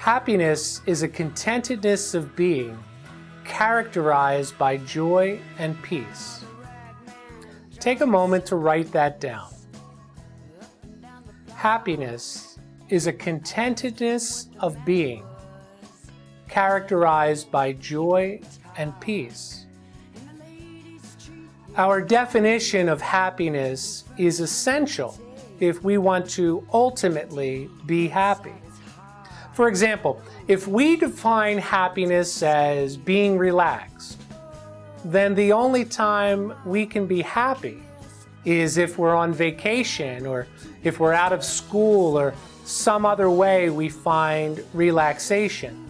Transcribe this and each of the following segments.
Happiness is a contentedness of being characterized by joy and peace. Take a moment to write that down. Happiness is a contentedness of being characterized by joy and peace. Our definition of happiness is essential if we want to ultimately be happy. For example, if we define happiness as being relaxed, then the only time we can be happy is if we're on vacation or if we're out of school or some other way we find relaxation.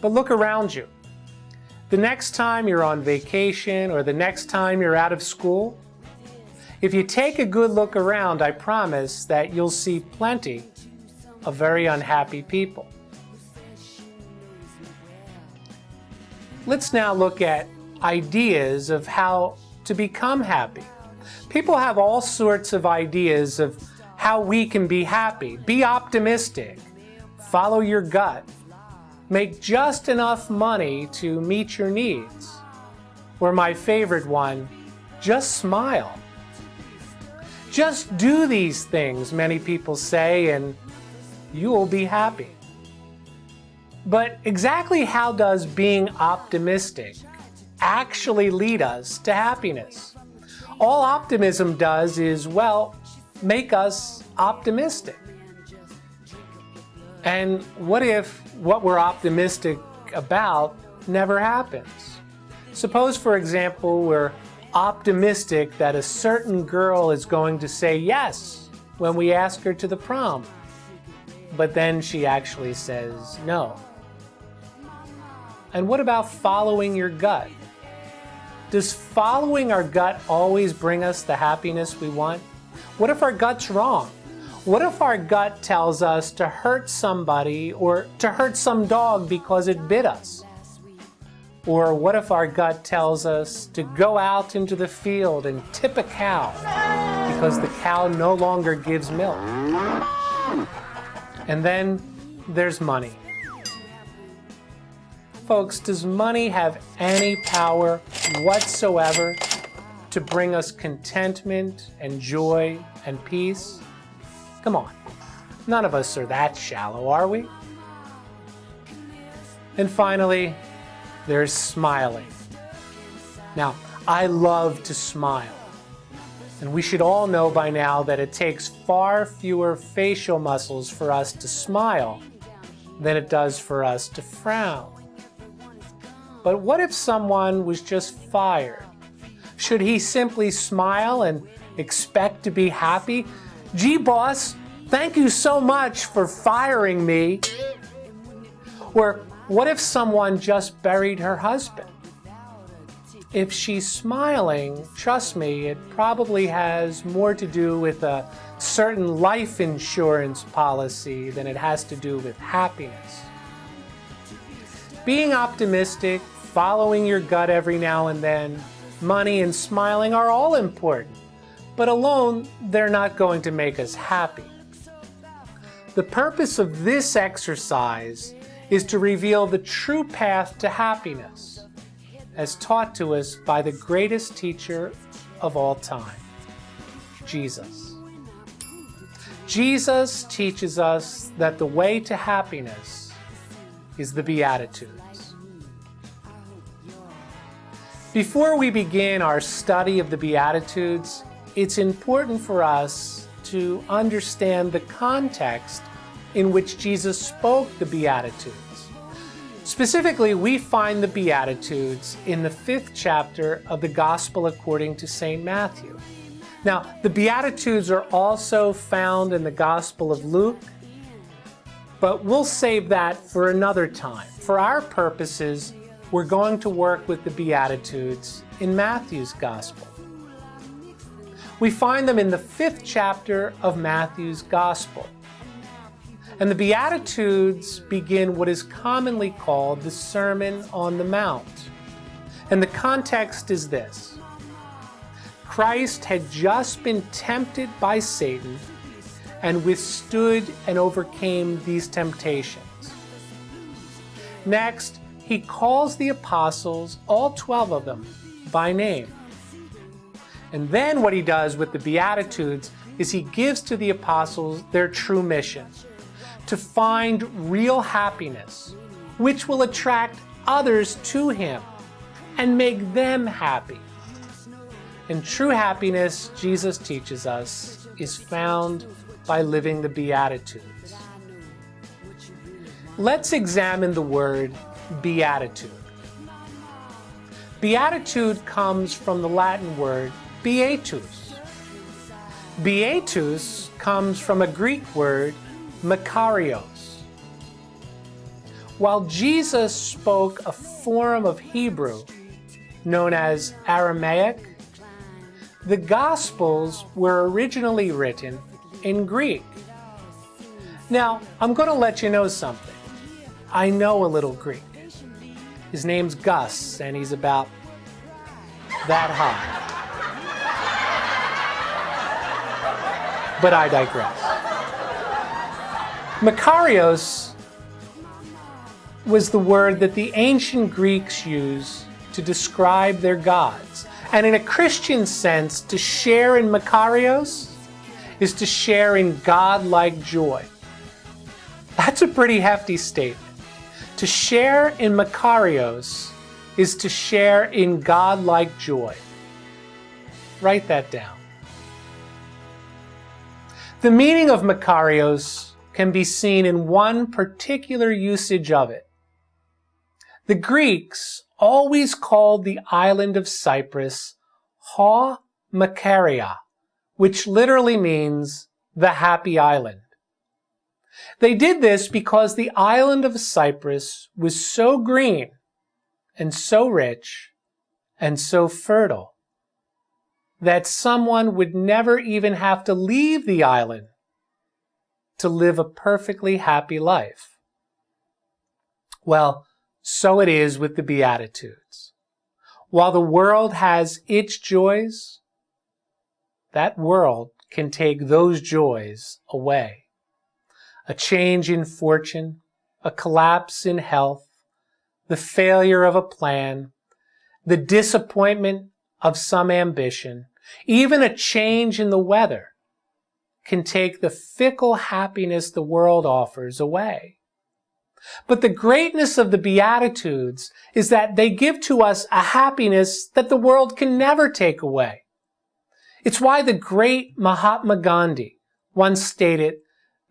But look around you. The next time you're on vacation or the next time you're out of school, if you take a good look around, I promise that you'll see plenty of very unhappy people. Let's now look at ideas of how to become happy. People have all sorts of ideas of how we can be happy. Be optimistic. Follow your gut. Make just enough money to meet your needs. Or my favorite one, just smile. Just do these things, many people say, and you will be happy. But exactly how does being optimistic actually lead us to happiness? All optimism does is, well, make us optimistic. And what if what we're optimistic about never happens? Suppose, for example, we're optimistic that a certain girl is going to say yes when we ask her to the prom, but then she actually says no. And what about following your gut? Does following our gut always bring us the happiness we want? What if our gut's wrong? What if our gut tells us to hurt somebody or to hurt some dog because it bit us? Or what if our gut tells us to go out into the field and tip a cow because the cow no longer gives milk? And then there's money. Folks, does money have any power whatsoever to bring us contentment and joy and peace? Come on, none of us are that shallow, are we? And finally, there's smiling. Now, I love to smile. And we should all know by now that it takes far fewer facial muscles for us to smile than it does for us to frown. But what if someone was just fired? Should he simply smile and expect to be happy? Gee, boss, thank you so much for firing me. Or what if someone just buried her husband? If she's smiling, trust me, it probably has more to do with a certain life insurance policy than it has to do with happiness. Being optimistic, following your gut every now and then, money and smiling are all important, but alone they're not going to make us happy. The purpose of this exercise is to reveal the true path to happiness, as taught to us by the greatest teacher of all time, Jesus. Jesus teaches us that the way to happiness is the Beatitudes. Before we begin our study of the Beatitudes, it's important for us to understand the context in which Jesus spoke the Beatitudes. Specifically, we find the Beatitudes in the 5th chapter of the Gospel according to St. Matthew. Now, the Beatitudes are also found in the Gospel of Luke, but we'll save that for another time. For our purposes, we're going to work with the Beatitudes in Matthew's Gospel. We find them in the 5th chapter of Matthew's Gospel. And the Beatitudes begin what is commonly called the Sermon on the Mount. And the context is this. Christ had just been tempted by Satan and withstood and overcame these temptations. Next, he calls the apostles, all 12 of them, by name. And then what he does with the Beatitudes is he gives to the apostles their true mission, to find real happiness, which will attract others to him and make them happy. And true happiness, Jesus teaches us, is found by living the Beatitudes. Let's examine the word beatitude. Beatitude comes from the Latin word beatus. Beatus comes from a Greek word, makarios. While Jesus spoke a form of Hebrew known as Aramaic, the Gospels were originally written in Greek. Now, I'm going to let you know something. I know a little Greek. His name's Gus, and he's about that high. But I digress. Makarios was the word that the ancient Greeks used to describe their gods. And in a Christian sense, to share in Makarios is to share in God-like joy. That's a pretty hefty statement. To share in Makarios is to share in God-like joy. Write that down. The meaning of Makarios can be seen in one particular usage of it. The Greeks always called the island of Cyprus Ha Makaria, which literally means the happy island. They did this because the island of Cyprus was so green and so rich and so fertile that someone would never even have to leave the island to live a perfectly happy life. Well, so it is with the Beatitudes. While the world has its joys, that world can take those joys away. A change in fortune, a collapse in health, the failure of a plan, the disappointment of some ambition, even a change in the weather can take the fickle happiness the world offers away. But the greatness of the Beatitudes is that they give to us a happiness that the world can never take away. It's why the great Mahatma Gandhi once stated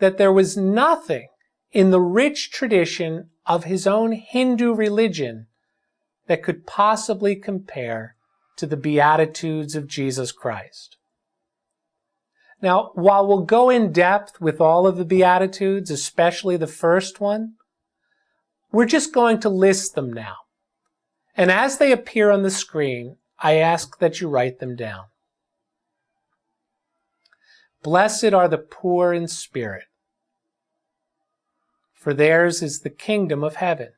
that there was nothing in the rich tradition of his own Hindu religion that could possibly compare to the Beatitudes of Jesus Christ. Now, while we'll go in depth with all of the Beatitudes, especially the first one, we're just going to list them now. And as they appear on the screen, I ask that you write them down. Blessed are the poor in spirit, for theirs is the kingdom of heaven.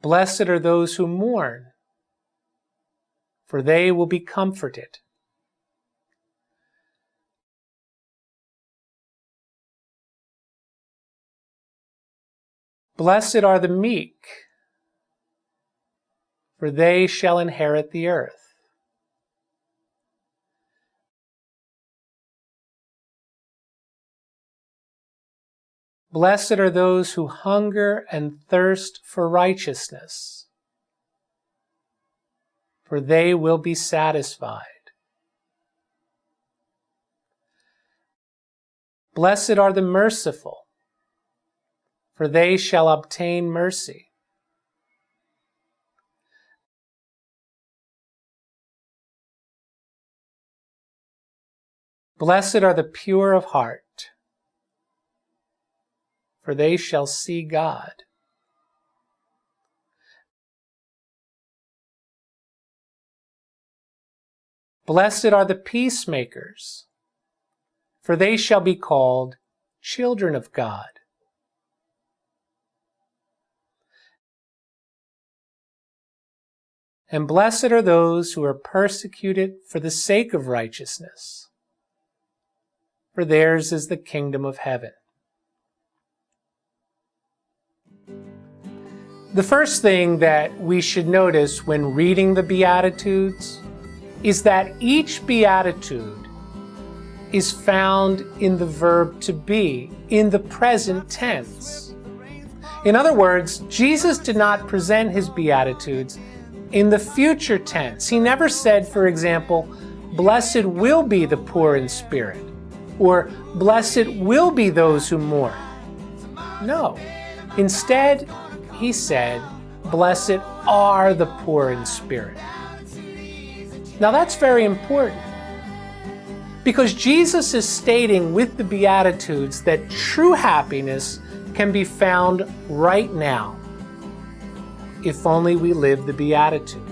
Blessed are those who mourn, for they will be comforted. Blessed are the meek, for they shall inherit the earth. Blessed are those who hunger and thirst for righteousness, for they will be satisfied. Blessed are the merciful, for they shall obtain mercy. Blessed are the pure of heart, for they shall see God. Blessed are the peacemakers, for they shall be called children of God. And blessed are those who are persecuted for the sake of righteousness, for theirs is the kingdom of heaven. The first thing that we should notice when reading the Beatitudes is that each Beatitude is found in the verb to be, in the present tense. In other words, Jesus did not present his Beatitudes in the future tense. He never said, for example, "Blessed will be the poor in spirit," or "Blessed will be those who mourn." No. Instead, he said, "Blessed are the poor in spirit." Now that's very important, because Jesus is stating with the Beatitudes that true happiness can be found right now, if only we live the Beatitudes.